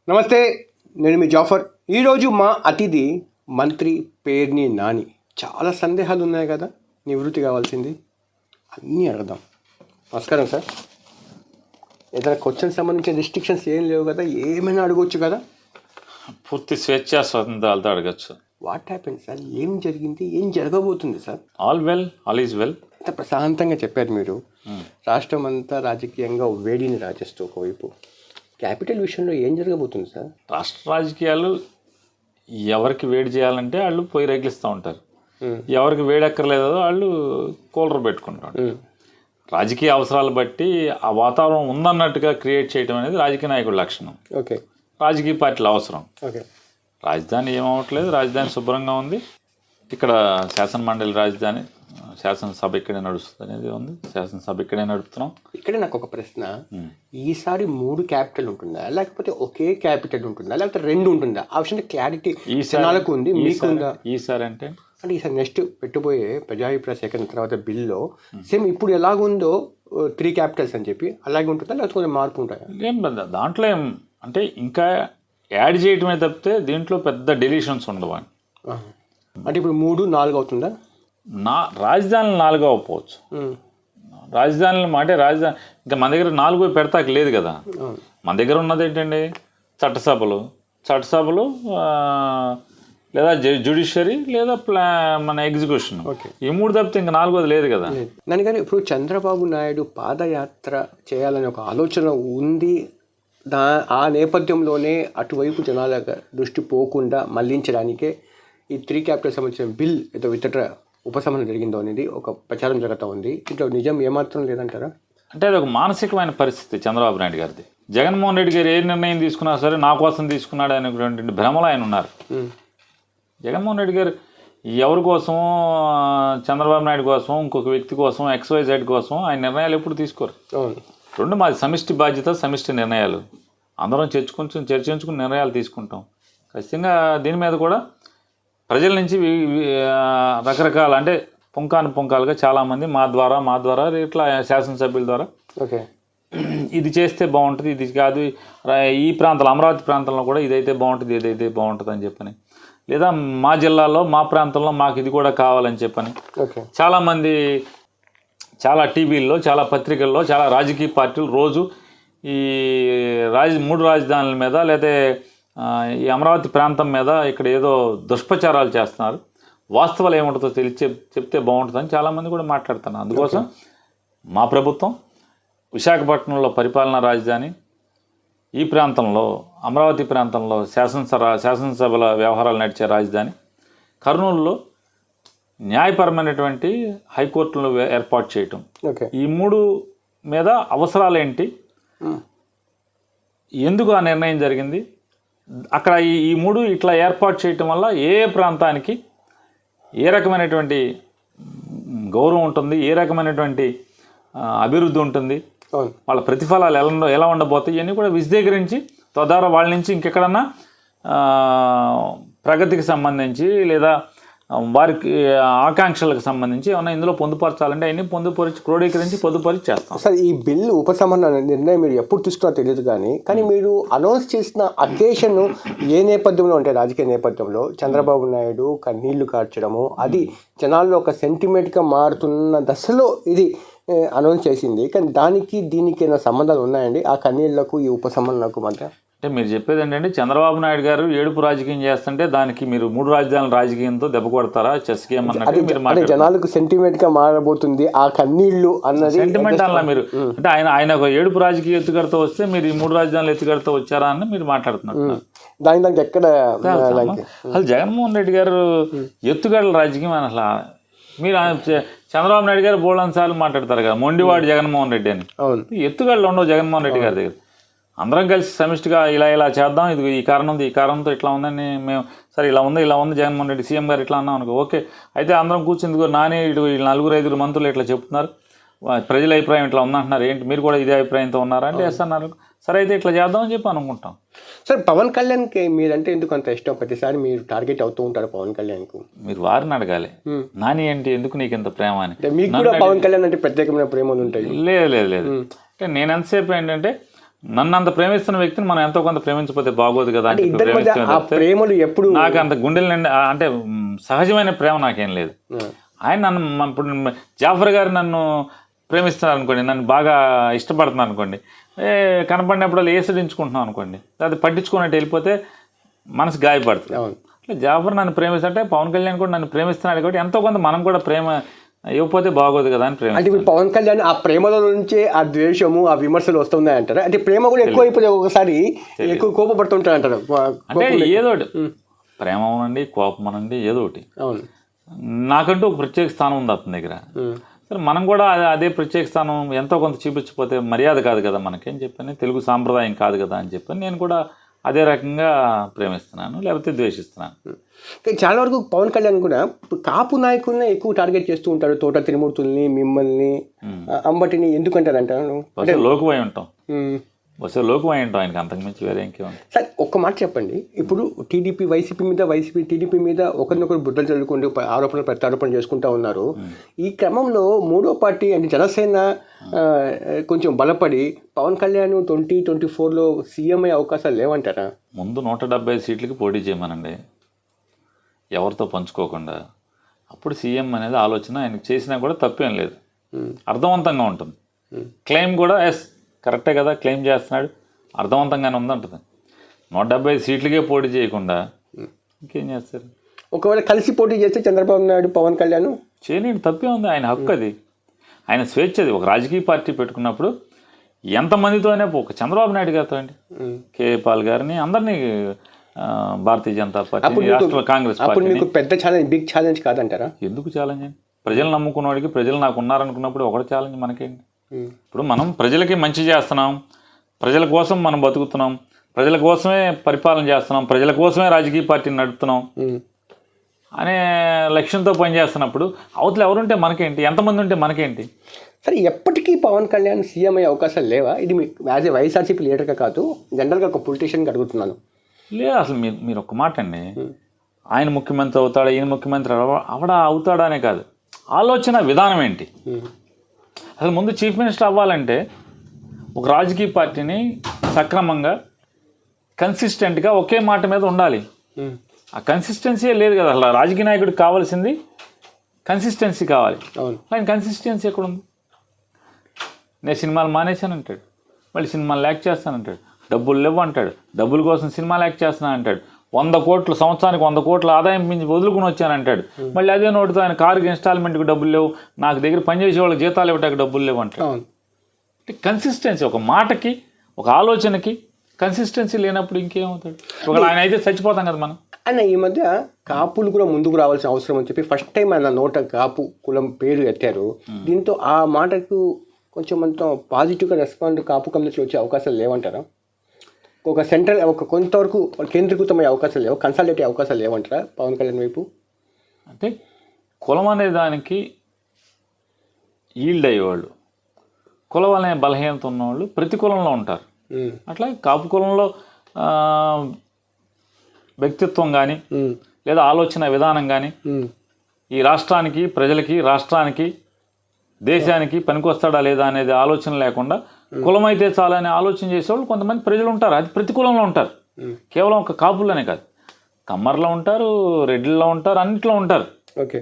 నమస్తే, నేను మీ జాఫర్. ఈరోజు మా అతిథి మంత్రి పేర్ని నాని. చాలా సందేహాలు ఉన్నాయి కదా, నివృత్తి కావాల్సింది అన్నీ అడగదాం. నమస్కారం సార్. ఏదైనా క్వశ్చన్ సంబంధించిన రిస్ట్రిక్షన్స్ ఏం లేవు కదా, ఏమైనా అడగవచ్చు కదా? పూర్తి స్వేచ్ఛా స్వాతంత్రాలతో అడగచ్చు. What happen sir? ఏం జరిగింది, ఏం జరగబోతుంది sir? All well, all is well. అంత ప్రశాంతంగా చెప్పారు మీరు. రాష్ట్రం అంతా రాజకీయంగా వేడిని రాజేస్తూ ఒకవైపు, క్యాపిటల్ విషయంలో ఏం జరగబోతుంది సార్? రాష్ట్ర రాజకీయాలు ఎవరికి వేడి చేయాలంటే వాళ్ళు పొయ్యి రగిలిస్తూ ఉంటారు, ఎవరికి వేడి ఎక్కర్లేదో వాళ్ళు కూలర్ పెట్టుకుంటారు. రాజకీయ అవసరాలు బట్టి ఆ వాతావరణం ఉందన్నట్టుగా క్రియేట్ చేయడం అనేది రాజకీయ నాయకుడి లక్షణం. ఓకే, రాజకీయ పార్టీల అవసరం. ఓకే. రాజధాని ఏమవట్లేదు, రాజధాని శుభ్రంగా ఉంది. ఇక్కడ శాసనమండలి రాజధాని, శాసనసభ ఇక్కడే నడుస్తుంది అనేది ఉంది. శాసనసభ ఇక్కడే నడుపుతున్నాం. ఇక్కడే నాకు ఒక ప్రశ్న, ఈసారి 3 క్యాపిటల్ ఉంటుందా, లేకపోతే ఒకే క్యాపిటల్ ఉంటుందా, లేకపోతే 2 ఉంటుందా? ఆ విషయంలో క్లారిటీ జనాలకు ఉంది, మీకుందా? ఈసారి అంటే ఈసారి నెక్స్ట్ పెట్టబోయే ప్రజాభిప్రాయ సేకరణ తర్వాత బిల్లో సేమ్ ఇప్పుడు ఎలాగుందో 3 క్యాపిటల్స్ అని చెప్పి అలాగే ఉంటుందా, లేకపోతే మార్పు ఉంటాయా? ఏం దాంట్లో ఏం అంటే ఇంకా యాడ్ చేయటమే తప్పితే దీంట్లో పెద్ద డెలిషన్స్ ఉండవు. అంటే ఇప్పుడు 3, 4 అవుతుందా? రాజధానులు 4 అవ్వకపోవచ్చు. రాజధానులు అంటే రాజధాని ఇంకా మన దగ్గర 4 పెడతాక లేదు కదా. మన దగ్గర ఉన్నది ఏంటండి, చట్టసభలు లేదా జ్యుడిషియరీ లేదా మన ఎగ్జిక్యూషన్. ఈ 3 తప్పితే ఇంకా 4వది లేదు కదా. దాని కానీ ఇప్పుడు చంద్రబాబు నాయుడు పాదయాత్ర చేయాలనే ఒక ఆలోచన ఉంది. ఆ నేపథ్యంలోనే అటువైపు జనాల దృష్టి పోకుండా మళ్లించడానికే ఈ 3 క్యాపిటల్ సంబంధించిన బిల్ ఏదో విత్డ్రా ఉపశమనం జరిగిందో అనేది ఒక ప్రచారం జరుగుతూ ఉంది. ఇంట్లో నిజం ఏమాత్రం లేదంటారా? అంటే అది ఒక మానసికమైన పరిస్థితి చంద్రబాబు నాయుడు గారిది. జగన్మోహన్ రెడ్డి గారు ఏ నిర్ణయం తీసుకున్నా సరే నా కోసం తీసుకున్నాడు అనేటువంటి భ్రమలో ఆయన ఉన్నారు. జగన్మోహన్ రెడ్డి గారు ఎవరి కోసం, చంద్రబాబు నాయుడు కోసం, ఇంకొక వ్యక్తి కోసం, XYZ కోసం ఆయన నిర్ణయాలు ఎప్పుడు తీసుకోరు. మాది సమిష్టి బాధ్యత, సమిష్టి నిర్ణయాలు. అందరం చర్చించుకుని నిర్ణయాలు తీసుకుంటాం. ఖచ్చితంగా దీని మీద కూడా ప్రజల నుంచి రకరకాల అంటే పుంకాలుగా చాలామంది మా ద్వారా ఇట్లా శాసనసభ్యుల ద్వారా ఇది చేస్తే బాగుంటుంది, ఇది కాదు, ఈ ప్రాంతంలో అమరావతి ప్రాంతంలో కూడా ఇదైతే బాగుంటుంది అని చెప్పని, లేదా మా జిల్లాలో మా ప్రాంతంలో మాకు ఇది కూడా కావాలని చెప్పని చాలామంది, చాలా టీవీల్లో, చాలా పత్రికల్లో, చాలా రాజకీయ పార్టీలు రోజు ఈ 3 రాజధానుల మీద లేదా ఈ అమరావతి ప్రాంతం మీద ఇక్కడ ఏదో దుష్ప్రచారాలు చేస్తున్నారు. వాస్తవాలు ఏముంటుందో చెప్తే బాగుంటుందని చాలామంది కూడా మాట్లాడుతున్నారు. అందుకోసం మా ప్రభుత్వం విశాఖపట్నంలో పరిపాలనా రాజధాని, ఈ ప్రాంతంలో అమరావతి ప్రాంతంలో శాసనసభల వ్యవహారాలు నడిచే రాజధాని, కర్నూలులో న్యాయపరమైనటువంటి హైకోర్టులను ఏర్పాటు చేయటం, ఈ 3 మీద అవసరాలు ఏంటి, ఎందుకు ఆ నిర్ణయం జరిగింది, అక్కడ ఈ 3 ఇట్లా ఏర్పాటు చేయటం వల్ల ఏ ప్రాంతానికి ఏ రకమైనటువంటి గౌరవం ఉంటుంది, ఏ రకమైనటువంటి అభివృద్ధి ఉంటుంది, వాళ్ళ ప్రతిఫలాలు ఎలా ఉండబోతాయి, ఇవన్నీ కూడా విశదీకరించి తద్వారా వాళ్ళ నుంచి ఇంకెక్కడన్నా ప్రగతికి సంబంధించి లేదా వారికి ఆకాంక్షలకు సంబంధించి ఏమన్నా ఇందులో పొందుపరచాలంటే అవన్నీ క్రోడీకరించి పొందుపరిచి చేస్తాం. సార్, ఈ బిల్లు ఉపశమన నిర్ణయం మీరు ఎప్పుడు తీసుకున్నా తెలియదు, కానీ మీరు అనౌన్స్ చేసిన అకేషన్ ఏ నేపథ్యంలో అంటే రాజకీయ నేపథ్యంలో చంద్రబాబు నాయుడు కన్నీళ్లు కార్చడము, అది జనాల్లో ఒక సెంటిమెంట్గా మారుతున్న దశలో ఇది అనౌన్స్ చేసింది. కానీ దానికి దీనికి ఏమైనా సంబంధాలు ఉన్నాయండి, ఆ కన్నీళ్లకు ఈ ఉపశమనకు మధ్య? అంటే మీరు చెప్పేది ఏంటంటే చంద్రబాబు నాయుడు గారు ఏడుపు రాజకీయం చేస్తుంటే దానికి మీరు 3 రాజధానుల రాజకీయంతో దెబ్బ కొడతారా, చెస్ గేమ్ అన్నట్టు మీరు జనాలకు సెంటిమెంట్ గా మారబోతుంది ఆ కన్నీళ్లు అన్నది సెంటిమెంట్ అలా మీరు అంటే ఆయన ఒక ఏడుపు రాజకీయ ఎత్తుగడతో వస్తే మీరు ఈ 3 రాజధానులు ఎత్తుగడతో వచ్చారా అని మీరు మాట్లాడుతున్నారు. దానికి ఎక్కడ అసలు జగన్మోహన్ రెడ్డి గారు ఎత్తుగడల రాజకీయం అని అసలు మీరు చంద్రబాబు నాయుడు గారు బోళ్ళని సార్లు మాట్లాడతారు కదా, మొండివాడు జగన్మోహన్ రెడ్డి అని. ఎత్తుగడలు ఉండవు జగన్మోహన్ రెడ్డి గారి దగ్గర. అందరం కలిసి సమిష్టిగా ఇలా చేద్దాం, ఇది ఈ కారణంతో ఇట్లా ఉందని మేము సరే ఇలా ఉంది జగన్మోహన్ రెడ్డి సీఎం గారు ఇట్లా అన్నాం అనుకో, ఓకే అయితే అందరం కూర్చుందుకు నాని ఇటు 4-5 మంత్రులు ఇట్లా చెప్తున్నారు, ప్రజల అభిప్రాయం ఇట్లా ఉందంటున్నారు, ఏంటి మీరు కూడా ఇదే అభిప్రాయంతో ఉన్నారా అంటే ఎస్ అన్నారు, సరే అయితే ఇట్లా చేద్దామని చెప్పి అనుకుంటాం. సార్, పవన్ కళ్యాణ్కి మీరంటే ఎందుకు అంత ఇష్టం? ప్రతిసారి మీరు టార్గెట్ అవుతూ ఉంటారు పవన్ కళ్యాణ్కు. మీరు వారిని అడగాలి, నాని ఏంటి ఎందుకు నీకు ఇంత ప్రేమ అని. మీకు కూడా పవన్ కళ్యాణ్ అంటే ప్రత్యేకమైన ప్రేమలు ఉంటాయి? లేదు అంటే నేను ఎంతసేపు ఏంటంటే నన్ను అంత ప్రేమిస్తున్న వ్యక్తిని మనం ఎంతో కొంత ప్రేమించకపోతే బాగోదు కదా అని చెప్పి ఇద్దరి మధ్య ప్రేమిస్తూ ఆ చెప్తే ప్రేమలు ఎప్పుడు నాకు అంత గుండెల నిండా అంటే సహజమైన ప్రేమ నాకేం లేదు. ఆయన నన్ను ఇప్పుడు జాఫర్ గారు నన్ను ప్రేమిస్తున్నారు అనుకోండి, నన్ను బాగా ఇష్టపడుతున్నారు అనుకోండి, కనపడినప్పుడు ఏసడించుకుంటున్నాం అనుకోండి, అది పట్టించుకున్నట్టు వెళ్ళిపోతే మనసు గాయపడుతుంది. అట్లా జాఫర్ నన్ను ప్రేమిస్తుంటే పవన్ కళ్యాణ్ కూడా నన్ను ప్రేమిస్తున్నాడు కాబట్టి ఎంతో కొంత మనం కూడా ప్రేమ ఇవ్వకపోతే బాగోదు కదా అని ప్రేమ. అంటే ఇప్పుడు పవన్ కళ్యాణ్ ఆ ప్రేమలో నుంచే ఆ ద్వేషము ఆ విమర్శలు వస్తున్నాయి అంటారు. అంటే ప్రేమ కూడా ఎక్కువ అయిపోతే ఒకసారి ఎక్కువ కోపపడుతుంటారు అంటారు. అంటే ఏదో ఒకటి ప్రేమ అనండి, కోపం అనండి, ఏదో ఒకటి. అవును, నాకంటూ ఒక ప్రత్యేక స్థానం ఉంది అతని దగ్గర. సరే మనం కూడా అదే ప్రత్యేక స్థానం ఎంతో కొంత చూపించకపోతే మర్యాద కాదు కదా మనకేం చెప్పని, తెలుగు సాంప్రదాయం కాదు కదా అని చెప్పని నేను కూడా అదే రకంగా ప్రేమిస్తున్నాను, లేకపోతే ద్వేషిస్తున్నాను. చాలా వరకు పవన్ కళ్యాణ్ కూడా కాపు నాయకుల్ని ఎక్కువ టార్గెట్ చేస్తూ ఉంటారు. తోట తిరుమూర్తుల్ని, మిమ్మల్ని, అంబటిని ఎందుకంటారు అంటారు. అంటే లోకువై ఉంటాం, బస్సు లోకువై ఉంటాం, ఆయనకి అంతకుమించి వేరే ఇంకేముంది. సార్ ఒక్క మాట చెప్పండి, ఇప్పుడు టీడీపీ వైసీపీ టీడీపీ మీద ఒకరినొకరు బుద్ధలు చల్లుకుంటూ ఆరోపణలు ప్రత్యారోపణ చేసుకుంటూ ఉన్నారు. ఈ క్రమంలో మూడో పార్టీ అంటే జనసేన కొంచెం బలపడి పవన్ కళ్యాణ్ 2024లో సీఎం అయ్యే అవకాశాలు లేవంటారా? ముందు 170 సీట్లకి పోటీ చేయమనండి, ఎవరితో పంచుకోకుండా. అప్పుడు సీఎం అనేది ఆలోచన ఆయనకు చేసినా కూడా తప్పేం లేదు, అర్థవంతంగా ఉంటుంది. క్లెయిమ్ కూడా ఎస్ కరెక్టే కదా, క్లెయిమ్ చేస్తున్నాడు, అర్థవంతంగానే ఉందంటుంది. 170 సీట్లకే పోటీ చేయకుండా ఇంకేం చేస్తారు? ఒకవేళ కలిసి పోటీ చేస్తే చంద్రబాబు నాయుడు పవన్ కళ్యాణ్ చేయలేండి, తప్పే ఉంది, ఆయన హక్కు అది, ఆయన స్వేచ్ఛ అది. ఒక రాజకీయ పార్టీ పెట్టుకున్నప్పుడు ఎంతమందితోనే ఒక చంద్రబాబు నాయుడు గారితో అండి, కే పాల్ గారిని, అందరినీ, భారతీయ జనతా పార్టీ, రాష్ట్ర కాంగ్రెస్ పార్టీ. పెద్ద ఛాలెంజ్, బిగ్ ఛాలెంజ్ కాదంటారా? ఎందుకు ఛాలెంజ్ అండి? ప్రజలు నమ్ముకున్నవాడికి, ప్రజలు నాకు ఉన్నారనుకున్నప్పుడు ఒకటి ఛాలెంజ్ మనకేంటి? ఇప్పుడు మనం ప్రజలకి మంచి చేస్తున్నాం, ప్రజల కోసం మనం బతుకుతున్నాం, ప్రజల కోసమే పరిపాలన చేస్తున్నాం, ప్రజల కోసమే రాజకీయ పార్టీని నడుపుతున్నాం అనే లక్ష్యంతో పనిచేస్తున్నప్పుడు అవతల ఎవరుంటే మనకేంటి, ఎంతమంది ఉంటే మనకేంటి? సరే, ఎప్పటికీ పవన్ కళ్యాణ్ సీఎం అయ్యే అవకాశాలు లేవా? ఇది యాజ్ ఏ వైఎస్ఆర్సీపీ లీడర్గా కాదు, జనరల్గా ఒక పొలిటీషియన్కి అడుగుతున్నాను. లేదు, అసలు మీరు ఒక్క మాట అండి, ఆయన ముఖ్యమంత్రి అవుతాడా, ఈయన ముఖ్యమంత్రి అవుతాడా అనే కాదు, ఆలోచన విధానం ఏంటి? అసలు ముందు చీఫ్ మినిస్టర్ అవ్వాలంటే ఒక రాజకీయ పార్టీని సక్రమంగా కన్సిస్టెంట్గా ఒకే మాట మీద ఉండాలి. ఆ కన్సిస్టెన్సీ లేదు కదా. అసలు రాజకీయ నాయకుడికి కావాల్సింది కన్సిస్టెన్సీ కావాలి. ఆయన కన్సిస్టెన్సీ ఎక్కడుంది? నేను సినిమాలు మానేశాను అంటాడు, మళ్ళీ సినిమాలు యాక్ట్ చేస్తానంటాడు, డబ్బులు లేవు అంటాడు, డబ్బుల కోసం సినిమాలు యాక్ట్ చేస్తున్నా అంటాడు, 100 కోట్లు సంవత్సరానికి 100 కోట్ల ఆదాయం మించి వదులుకుని వచ్చానంటాడు, మళ్ళీ అదే నోటితో ఆయన కారుకి ఇన్స్టాల్మెంట్కి డబ్బులు లేవు, నాకు దగ్గర పనిచేసే వాళ్ళకి జీతాలు ఇవ్వటానికి డబ్బులు లేవు అంటాడు. కన్సిస్టెన్సీ, ఒక మాటకి ఒక ఆలోచనకి కన్సిస్టెన్సీ లేనప్పుడు ఇంకేమవుతాడు? ఒకవేళ ఆయన అయితే చచ్చిపోతాం కదా మనం. ఆయన ఈ మధ్య కాపులు కూడా ముందుకు రావాల్సిన అవసరం అని చెప్పి ఫస్ట్ టైం ఆయన నోట కాపు కులం పేరు ఎత్తారు. దీంతో ఆ మాటకు కొంచెం అంత పాజిటివ్గా రెస్పాండ్ కాపు కమ్యూనిటీ వచ్చే అవకాశాలు లేవంటారా? ఒక సెంట్రల్ ఒక కొంతవరకు కేంద్రీకృతమయ్యే అవకాశాలు లేవు, కన్సాలిడేట్ అయ్యే అవకాశాలు లేవంటారా పవన్ కళ్యాణ్ వైపు? అంటే కులం అనే దానికి ఈల్డ్ అయ్యేవాళ్ళు, కులం అనే బలహీనత ఉన్నవాళ్ళు ప్రతి కులంలో ఉంటారు. అట్లా కాపు కులంలో వ్యక్తిత్వం కానీ లేదా ఆలోచన విధానం కానీ ఈ రాష్ట్రానికి, ప్రజలకి, రాష్ట్రానికి, దేశానికి పనికొస్తాడా లేదా అనేది ఆలోచన లేకుండా కులం అయితే చాలని ఆలోచన చేసేవాళ్ళు కొంతమంది ప్రజలు ఉంటారు. అది ప్రతి కులంలో ఉంటారు, కేవలం ఒక కాపుల్లోనే కాదు, కమ్మర్లో ఉంటారు, రెడ్డిల్లో ఉంటారు, అన్నిట్లో ఉంటారు. ఓకే,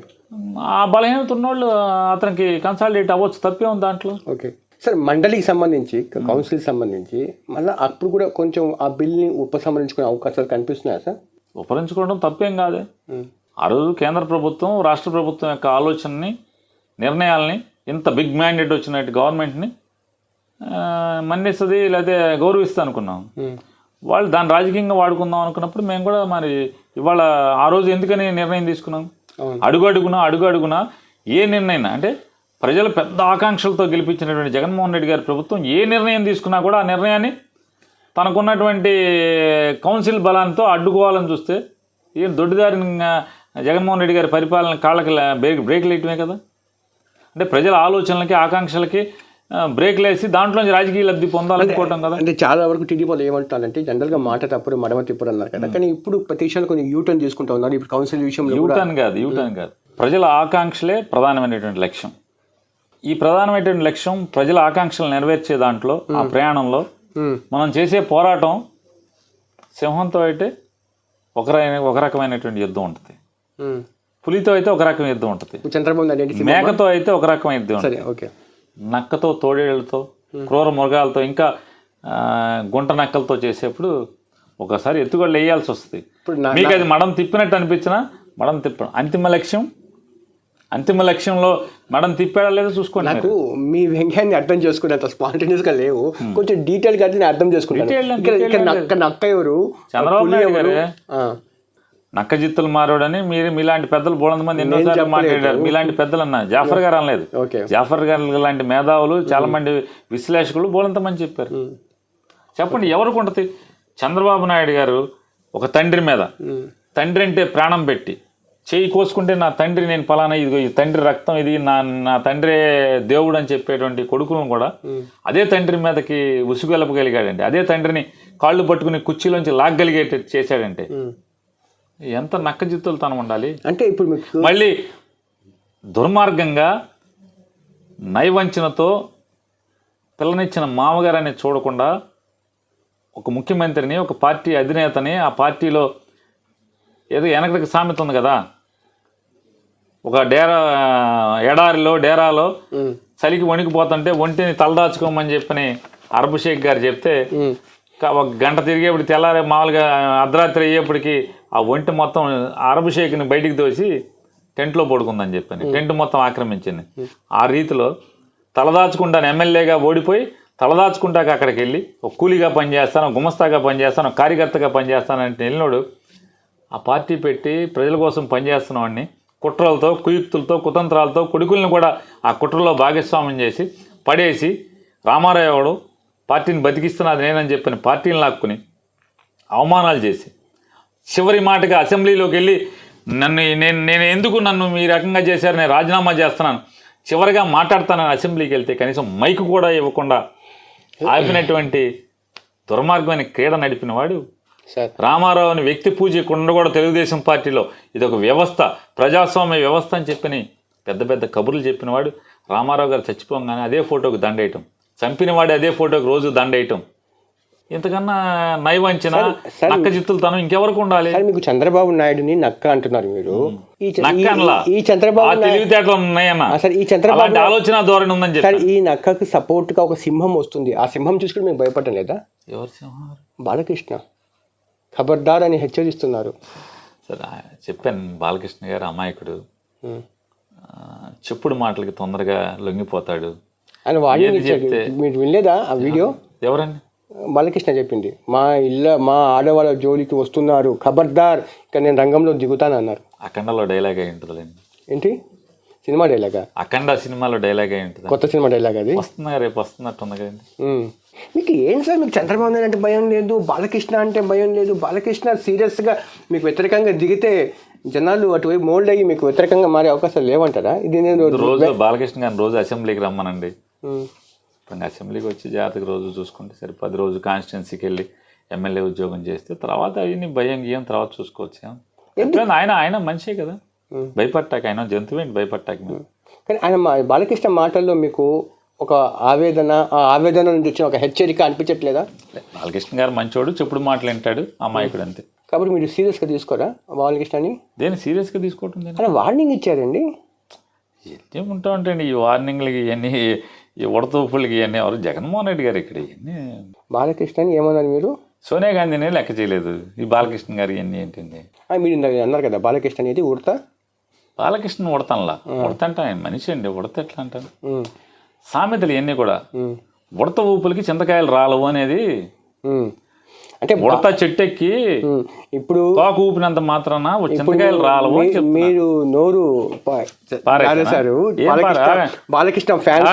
ఆ బలహీనత ఉన్నవాళ్ళు అతనికి కన్సాలిడేట్ అవ్వచ్చు, తప్పే ఉంది దాంట్లో. ఓకే సార్, మండలికి సంబంధించి, కౌన్సిల్కి సంబంధించి మళ్ళీ అప్పుడు కూడా కొంచెం ఆ బిల్ని ఉపసంహరించుకునే అవకాశాలు కనిపిస్తున్నాయా సార్? ఉపసంహరించుకోవడం తప్పేం కాదే. ఆ రోజు కేంద్ర ప్రభుత్వం, రాష్ట్ర ప్రభుత్వం యొక్క ఆలోచనని, నిర్ణయాలని, ఇంత బిగ్ మ్యాండేట్ వచ్చినట్టు గవర్నమెంట్ని మన్నిస్తుంది లేదా గౌరవిస్తా అనుకున్నాం. వాళ్ళు దాన్ని రాజకీయంగా వాడుకుందాం అనుకున్నప్పుడు మేము కూడా మరి ఇవాళ ఆ రోజు ఎందుకని నిర్ణయం తీసుకున్నాం? అడుగున ఏ నిర్ణయం అంటే ప్రజలు పెద్ద ఆకాంక్షలతో గెలిపించినటువంటి జగన్మోహన్ రెడ్డి గారి ప్రభుత్వం ఏ నిర్ణయం తీసుకున్నా కూడా ఆ నిర్ణయాన్ని తనకున్నటువంటి కౌన్సిల్ బలాంతో అడ్డుకోవాలని చూస్తే ఏం దొడ్డిదారిని జగన్మోహన్ రెడ్డి గారి పరిపాలన కాళ్ళకి బ్రేక్లు వేయటమే కదా. అంటే ప్రజల ఆలోచనలకి, ఆకాంక్షలకి బ్రేక్లు వేసి దాంట్లోంచి రాజకీయ లబ్ధి పొందాలనుకోవటం కదా. అంటే చాలా వరకు టీడీపీలో ఏమంటారంటే జనరల్గా మాట తప్పుడు మడమ తిప్పుడు అన్నారు కదా, కానీ ఇప్పుడు ప్రతి విషయాలు కొంచెం యూటర్న్ తీసుకుంటా ఉన్నారు. ఇప్పుడు కౌన్సిల్ విషయంలో యూటర్న్ కాదు, ప్రజల ఆకాంక్షలే ప్రధానమైనటువంటి లక్ష్యం. ఈ ప్రధానమైనటువంటి లక్ష్యం ప్రజల ఆకాంక్షలు నెరవేర్చే దాంట్లో, ఆ ప్రయాణంలో మనం చేసే పోరాటం సింహంతో అయితే ఒక రకమైనటువంటి యుద్ధం ఉంటుంది, పులితో అయితే ఒక రకమైన యుద్ధం ఉంటుంది, చంద్రబాబు మేకతో అయితే ఒక రకమైన యుద్ధం ఉంటుంది, ఓకే, నక్కతో, తోడేళ్లతో, క్రూర మృగాలతో, ఇంకా గుంట నక్కలతో చేసేప్పుడు ఒకసారి ఎత్తుగడలు వేయాల్సి వస్తుంది. మీకు అది మడం తిప్పినట్టు అనిపించినా మడం తిప్పడం అంతిమ లక్ష్యంలో మడం తిప్పాడా లేదో చూసుకోండి. నాకు మీ వ్యంగ్యాన్ని అర్థం చేసుకునేంత స్పాంటేనియస్ గా లేవు, కొంచెం డీటెయిల్ గా నేను అర్థం చేసుకుంటాను. నక్క ఎవరు? చంద్రబాబు నాయుడు గారే నక్క జిత్తులు మారోడని మీరు మీలాంటి పెద్దలు బోళంత మంది ఎన్నోసార్లు మాట్లాడారు. మీలాంటి పెద్దలు అన్నా, జాఫర్ గారు అనలేదు. జాఫర్ గారు లాంటి మేధావులు, చాలా మంది విశ్లేషకులు బోళంత మంది చెప్పారు. చెప్పండి, ఎవరికి ఉంటుంది? చంద్రబాబు నాయుడు గారు ఒక తండ్రి మీద, తండ్రి అంటే ప్రాణం పెట్టి చేయి కోసుకుంటే నా తండ్రి, నేను పలానా, ఇదిగో ఈ తండ్రి రక్తం, ఇది నా తండ్రి దేవుడు అని చెప్పేటువంటి కొడుకులను కూడా అదే తండ్రి మీదకి ఉసుగొలపగలిగాడంటే, అదే తండ్రిని కాళ్ళు పట్టుకుని కుర్చీలోంచి లాగ్గలిగేటట్టు చేశాడంటే ఎంత నక్క జిత్తులు తనం ఉండాలి. అంటే ఇప్పుడు మళ్ళీ దుర్మార్గంగా నైవంచనతో పిల్లనిచ్చిన మామగారని చూడకుండా ఒక ముఖ్యమంత్రిని, ఒక పార్టీ అధినేతని, ఆ పార్టీలో ఏదో వెనకటికి సామెత ఉంది కదా, ఒక డేరాలో చలికి వణికిపోతుంటే ఒంటిని తలదాచుకోమని చెప్పని అరబ్ షేక్ గారు చెప్తే, ఒక గంట తిరిగేప్పుడు తెల్లారే మామూలుగా అర్ధరాత్రి అయ్యేప్పటికి ఆ ఒంటి మొత్తం అరబ్ షేక్ని బయటికి దోసి టెంట్లో పడుకుందని చెప్పని టెంట్ మొత్తం ఆక్రమించింది. ఆ రీతిలో తలదాచుకుంటాను, ఎమ్మెల్యేగా ఓడిపోయి తలదాచుకుంటాక అక్కడికి వెళ్ళి ఒక కూలీగా పనిచేస్తాను, గుమస్తాగా పనిచేస్తాను, కార్యకర్తగా పనిచేస్తానంటే వెళ్ళినోడు ఆ పార్టీ పెట్టి ప్రజల కోసం పనిచేస్తున్నవాడిని కుట్రలతో, కుయుక్తులతో, కుతంత్రాలతో కొడుకుల్ని కూడా ఆ కుట్రలో భాగస్వామ్యం చేసి పడేసి, రామారావు పార్టీని బతికిస్తున్నది నేనని చెప్పని పార్టీని లాక్కుని అవమానాలు చేసి చివరి మాటగా అసెంబ్లీలోకి వెళ్ళి నేను ఎందుకు నన్ను ఈ రకంగా చేశారు, నేను రాజీనామా చేస్తున్నాను, చివరిగా మాట్లాడతానని అసెంబ్లీకి వెళ్తే కనీసం మైక్ కూడా ఇవ్వకుండా ఆపినటువంటి దుర్మార్గమైన క్రీడ నడిపినవాడు రామారావుని వ్యక్తి పూజకుండా కూడా తెలుగుదేశం పార్టీలో ఇది ఒక వ్యవస్థ, ప్రజాస్వామ్య వ్యవస్థ అని చెప్పని పెద్ద పెద్ద కబుర్లు చెప్పినవాడు. రామారావు గారు చచ్చిపోగానే అదే ఫోటోకి దండేయటం, చంపినవాడు అదే ఫోటోకి రోజు దండేయటం, ఇంతకన్నా నైవంచన నక్క జిత్తులతనం ఇంకెవరికి ఉండాలి? మీకు చంద్రబాబు నాయుడుని నక్క అంటున్నారు మీరు. ఈ చంద్రబాబు తెలివితేటలు ఉన్నాయన్న, ఈ చంద్రబాబు ఆలోచన ధోరణి ఉందని చెప్పి ఈ నక్కకు సపోర్ట్ గా ఒక సింహం వస్తుంది. ఆ సింహం చూసుకుని మీకు భయపడటం లేదా? ఎవరు సింహం? బాలకృష్ణ ఖబర్దార్ అని హెచ్చరిస్తున్నారు. సరే చెప్పాను, బాలకృష్ణ గారు అమాయకుడు, చెప్పుడు మాటలకి తొందరగా లొంగిపోతాడు అని వాడిని చెప్తే మీరు వినలేదా ఆ వీడియో? ఎవరండి? బాలకృష్ణ చెప్పింది, మా ఆడవాళ్ళ జోలికి వస్తున్నారు, ఖబర్దార్, ఇక్కడ నేను రంగంలో దిగుతాను అన్నారు. అఖండలో డైలాగ్ అయి ఉంటుందండి. ఏంటి సినిమా డైలాగా? అఖండ సినిమాలో డైలాగ్ అయి ఉంటుంది, కొత్త సినిమా డైలాగ్ అది. వస్తుందా రేపు వస్తున్నట్టుంది కదండి. మీకు ఏం సార్, మీకు చంద్రబాబు నాయుడు అంటే భయం లేదు, బాలకృష్ణ అంటే భయం లేదు. బాలకృష్ణ సీరియస్గా మీకు వ్యతిరేకంగా దిగితే జనాలు అటువైపు మోల్డ్ అయ్యి మీకు వ్యతిరేకంగా మారే అవకాశాలు లేవంటారా? ఇది నేను రోజు బాలకృష్ణ గారిని రోజు అసెంబ్లీకి రమ్మనండి, అసెంబ్లీకి వచ్చి జాగ్రత్తగా రోజు చూసుకుంటే సరే, 10 రోజులు కాన్స్టిట్యున్సీకి వెళ్ళి ఎమ్మెల్యే ఉద్యోగం చేస్తే తర్వాత అవన్నీ భయం గీయం తర్వాత చూసుకోవచ్చు. ఆయన మనిషే కదా, భయపట్టాక ఆయన జంతువేంటి భయపట్టాక. కానీ ఆయన బాలకృష్ణ మాటల్లో మీకు ఒక ఆవేదన, ఆ ఆవేదన నుంచి వచ్చిన ఒక హెచ్చరిక అనిపించట్లేదా? బాలకృష్ణ గారు మంచోడు, చెప్పుడు మాటలు వింటాడు, అమాయకుడు అంతే. కాబట్టి మీరు సీరియస్గా తీసుకోరా బాలకృష్ణని? దేని సీరియస్గా తీసుకోవటం? ఆయన వార్నింగ్ ఇచ్చారండి. ఎన్ని ఉంటా ఉంటాయండి ఈ వార్నింగ్లకి, ఇవన్నీ ఈ ఉడతూపులకి, ఇవన్నీ ఎవరు? జగన్మోహన్ రెడ్డి గారు ఇక్కడ ఇవన్నీ. బాలకృష్ణని ఏమన్నారు మీరు? సోనియా గాంధీని లెక్క చేయలేదు, ఈ బాలకృష్ణ గారు ఇవన్నీ ఏంటండి? మీరు అన్నారు కదా బాలకృష్ణ అనేది ఉడతా. బాలకృష్ణ ఉడతనలా, ఉడతంట ఆయన మనిషి అండి, ఉడత ఎట్లా అంటారు? సామెతలు ఇవన్నీ కూడా ఉడత ఊపులకి చింతకాయలు రాలవు అనేది. అంటే ఉడత చెట్టెక్కి ఇప్పుడు తోక ఊపినంత మాత్రాన చింతకాయలు రాలవు. మీరు నోరు బాలకృష్ణ ఫ్యాన్స్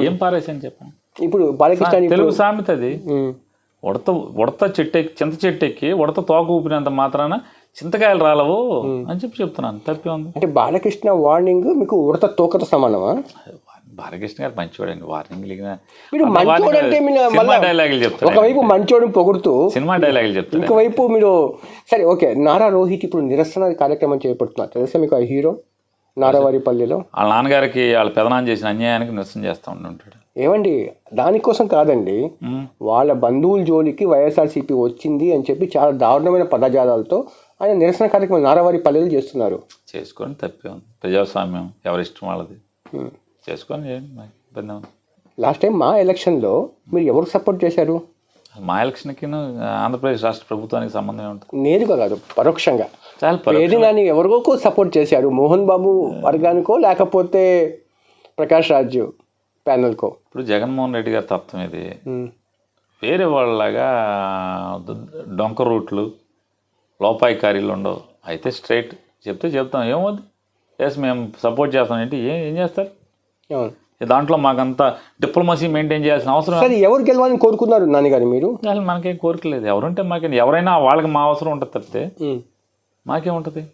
ఏం పారేసాను చెప్పండి. ఇప్పుడు బాలకృష్ణ తెలుగు సామెత అది. ఉడత చెట్టెక్కి, చింత చెట్టెక్కి ఉడత తోక ఊపినంత మాత్రాన చింతకాయలు రాలవు అని చెప్తున్నాను. తప్పే ఉంది. అంటే బాలకృష్ణ వార్నింగ్ మీకు ఉడత తోకతో సమానమా? బాలకృష్ణ గారు మంచివాడండి, వార్నింగ్ డైలాగులు చెప్తారు. ఒకవైపు మంచోడు పొగుడుతూ సినిమా డైలాగులు చెప్తారు, ఇంకోవైపు మీరు సరే ఓకే. నారా రోహిత్ ఇప్పుడు నిరసన కార్యక్రమం చేపడుతున్నారు తెలుసా మీకు? ఆ హీరో నారావారిపల్లిలో వాళ్ళ నాన్నగారికి వాళ్ళ పెదనాన్న చేసిన అన్యాయానికి నిరసన చేస్తూ ఉంటాడు. ఏమండి దానికోసం కాదండి, వాళ్ళ బంధువుల జోలికి వైఎస్ఆర్సీపీ వచ్చింది అని చెప్పి చాలా దారుణమైన పదజాలాలతో ఆయన నిరసన కార్యక్రమం నారావారి పల్లెలు చేస్తున్నారు. చేసుకొని తప్పే ఉంది, ప్రజాస్వామ్యం ఎవరి ఇష్టం వాళ్ళది, చేసుకొని చేయండి, నాకు ఇబ్బంది ఉంది. లాస్ట్ టైం మా ఎలక్షన్లో మీరు ఎవరికి సపోర్ట్ చేశారు? మా ఎలక్షన్కి ఆంధ్రప్రదేశ్ రాష్ట్ర ప్రభుత్వానికి సంబంధం ఉంటుంది. నేరుగా కాదు, పరోక్షంగా. చాలా ఏది నాని ఎవరికో సపోర్ట్ చేశారు, మోహన్ బాబు వర్గానికో లేకపోతే ప్రకాష్ రాజ్ ప్యానల్కో. ఇప్పుడు జగన్మోహన్ రెడ్డి గారి తత్వం ఇది. వేరే వాళ్ళలాగా డొంక రూట్లు లోపాయికారీలు ఉండవు. అయితే స్ట్రైట్ చెప్తాం, ఏమవుద్ది, ఎస్ మేము సపోర్ట్ చేస్తాం ఏంటి, ఏం చేస్తారు? దాంట్లో మాకంతా డిప్లొమసీ మెయింటైన్ చేయాల్సిన అవసరం. సరే, ఎవరు గెలవాలని కోరుకున్నారు నాన్నగారు మీరు? మనకేం కోరికలేదు, ఎవరుంటే మాకేం, ఎవరైనా వాళ్ళకి మా అవసరం ఉంటుంది తప్పితే మాకేముంటుంది.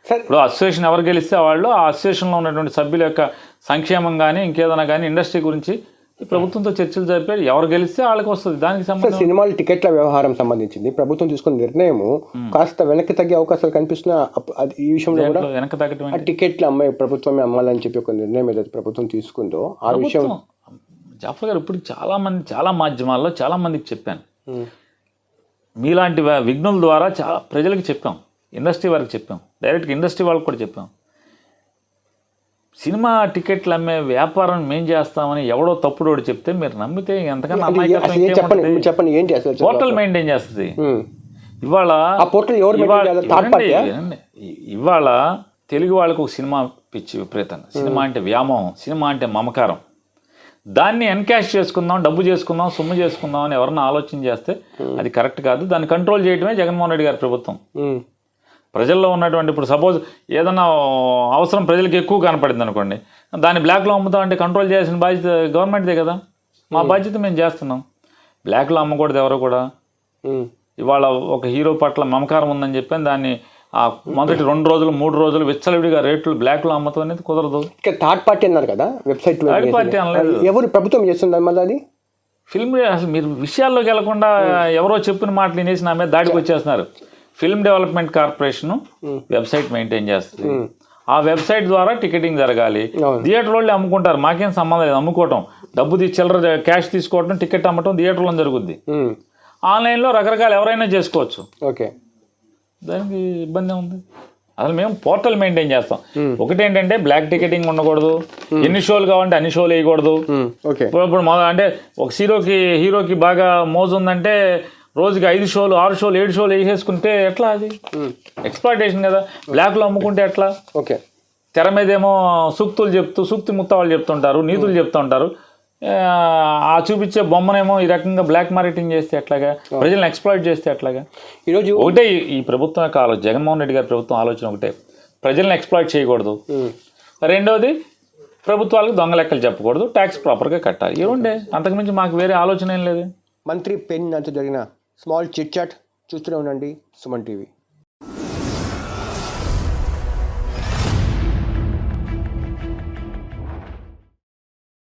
సరే, ఇప్పుడు అసోసియేషన్ ఎవరు గెలిస్తే వాళ్ళు ఆ అసోసియేషన్లో ఉన్నటువంటి సభ్యుల యొక్క సంక్షేమం కానీ ఇంకేదైనా కానీ ఇండస్ట్రీ గురించి ప్రభుత్వంతో చర్చలు జరిపారు, ఎవరు గెలిస్తే వాళ్ళకి వస్తుంది. దానికి సంబంధించి సినిమాల టికెట్ల వ్యవహారం సంబంధించింది ప్రభుత్వం తీసుకున్న నిర్ణయం కాస్త వెనక్కి తగ్గే అవకాశాలు కనిపిస్తున్నా ఈ విషయంలో కూడా వెనక్కి తగ్గడం, టికెట్లు అమ్మాయి ప్రభుత్వమే అమ్మాలని చెప్పి ఒక నిర్ణయం ఏదైతే ప్రభుత్వం తీసుకుందో ఆ విషయం జాఫర్ గారు ఇప్పుడు చాలా మాధ్యమాల్లో చాలా మందికి చెప్పాను, మీలాంటి విఘ్నుల ద్వారా చాలా ప్రజలకు చెప్పాం, ఇండస్ట్రీ వారికి చెప్పాం, డైరెక్ట్గా ఇండస్ట్రీ వాళ్ళకి కూడా చెప్పాం. సినిమా టికెట్లు అమ్మే వ్యాపారం మేం చేస్తామని ఎవడో తప్పుడోడు చెప్తే మీరు నమ్మితే ఎంతకన్నా చెప్పండి ఏంటి అసలు పోర్టల్ మెయింటైన్ చేస్తుంది. ఇవాళ తెలుగు వాళ్ళకు ఒక సినిమా పిచ్చి విపరీతంగా, సినిమా అంటే వ్యామోహం, సినిమా అంటే మమకారం. దాన్ని ఎన్కాష్ చేసుకుందాం, డబ్బు చేసుకుందాం, సొమ్ము చేసుకుందాం అని ఎవరన్నా ఆలోచన చేస్తే అది కరెక్ట్ కాదు. దాన్ని కంట్రోల్ చేయడమే జగన్మోహన్ రెడ్డి గారి ప్రభుత్వం. ప్రజల్లో ఉన్నటువంటి ఇప్పుడు సపోజ్ ఏదన్నా అవసరం ప్రజలకు ఎక్కువ కనపడింది అనుకోండి, దాన్ని బ్లాక్లో అమ్ముతాం అంటే కంట్రోల్ చేయాల్సిన బాధ్యత గవర్నమెంట్దే కదా. మా బాధ్యత మేము చేస్తున్నాం. బ్లాక్లో అమ్మకూడదు ఎవరు కూడా. ఇవాళ ఒక హీరో పట్ల మమకారం ఉందని చెప్పి దాన్ని ఆ మొదటి 2 రోజులు 3 రోజులు విచ్చలవిడిగా రేట్లు బ్లాక్లో అమ్మతం అనేది కుదరదు. థర్డ్ పార్టీ అన్నారు కదా, వెబ్సైట్ థర్డ్ పార్టీ అనలేదు, ఎవరు ప్రభుత్వం చేస్తున్నారు మళ్ళీ అది. ఫిల్మ్ అసలు మీరు విషయాల్లోకి వెళ్లకుండా ఎవరో చెప్పిన మాటలు వినేసి నా మీద దాడికి వచ్చేస్తున్నారు. Film development corporation website maintain చేస్తుంది. ఆ వెబ్సైట్ ద్వారా టికెటింగ్ జరగాలి. థియేటర్ వాళ్ళు అమ్ముకుంటారు, మాకేం సంబంధం లేదు. అమ్ముకోవటం, డబ్బు చిల్లర క్యాష్ తీసుకోవటం, టికెట్ అమ్మటం థియేటర్లో జరుగుద్ది. ఆన్లైన్లో రకరకాలు ఎవరైనా చేసుకోవచ్చు. ఓకే, దానికి ఇబ్బంది ఉంది. అసలు మేము పోర్టల్ మెయింటైన్ చేస్తాం. ఒకటేంటంటే బ్లాక్ టికెటింగ్ ఉండకూడదు, ఎన్ని షోలు కావాలంటే అన్ని షోలు వేయకూడదు. ఇప్పుడు అంటే ఒక హీరోకి బాగా మోజు ఉందంటే రోజుకి 5 షోలు 6 షోలు 7 షోలు వేసేసుకుంటే ఎట్లా? అది ఎక్స్ప్లాయిటేషన్ కదా. బ్లాక్లో అమ్ముకుంటే ఎట్లా? ఓకే, తెర మీదేమో సూక్తి ముత్తావాళ్ళు చెప్తుంటారు, నీతులు చెప్తుంటారు. ఆ చూపించే బొమ్మనేమో ఈ రకంగా బ్లాక్ మార్కెటింగ్ చేస్తే ఎట్లాగా, ప్రజలను ఎక్స్ప్లాయిట్ చేస్తే ఎట్లాగా? ఈరోజు ఒకటే ఈ ప్రభుత్వం యొక్క ఆలోచన, జగన్మోహన్ రెడ్డి గారి ప్రభుత్వం ఆలోచన ఒకటే, ప్రజలను ఎక్స్ప్లాయిట్ చేయకూడదు. రెండవది, ప్రభుత్వాలకు దొంగ లెక్కలు చెప్పకూడదు, ట్యాక్స్ ప్రాపర్గా కట్టాలి. ఈ రెండే, అంతకుమించి మాకు వేరే ఆలోచన ఏం లేదు. మంత్రి పెన్ అంత జరిగిన స్మాల్ చిట్ చాట్ చూస్తూనే ఉండండి సుమన్ టీవీ.